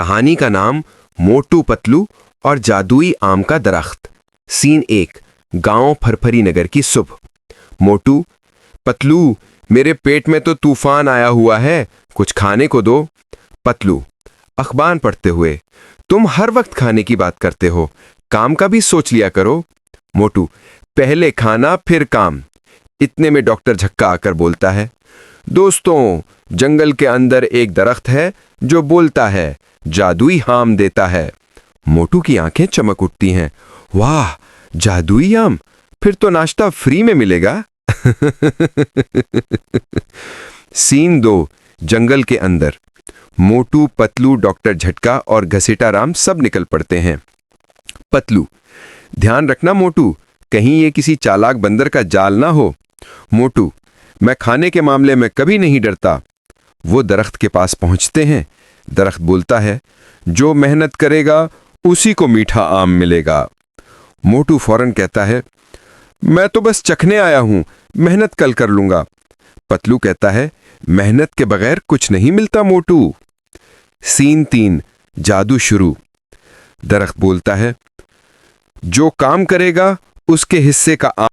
कहानी का नाम मोटू पतलू और जादुई आम का दरख्त। सीन 1, गांव फरफरी नगर की सुबह। मोटू, पतलू, मेरे पेट में तो तूफान आया हुआ है, कुछ खाने को दो। पतलू, अखबार पढ़ते हुए, तुम हर वक्त खाने की बात करते हो, काम का भी सोच लिया करो। मोटू, पहले खाना फिर काम। इतने में डॉक्टर झक्का आकर बोलता है, दोस्तों, जंगल के अंदर एक दरख्त है जो बोलता है, जादुई आम देता है। मोटू की आंखें चमक उठती हैं। वाह, जादुई आम, फिर तो नाश्ता फ्री में मिलेगा। सीन 2, जंगल के अंदर। मोटू, पतलू, डॉक्टर झटका और घसीटा राम सब निकल पड़ते हैं। पतलू, ध्यान रखना मोटू, कहीं ये किसी चालाक बंदर का जाल ना हो। मोटू, मैं खाने के मामले में कभी नहीं डरता। वो दरख्त के पास पहुंचते हैं। दरख्त बोलता है, जो मेहनत करेगा उसी को मीठा आम मिलेगा। मोटू फौरन कहता है, मैं तो बस चखने आया हूं, मेहनत कल कर लूंगा। पतलू कहता है, मेहनत के बगैर कुछ नहीं मिलता मोटू। सीन 3, जादू शुरू। दरख्त बोलता है, जो काम करेगा उसके हिस्से का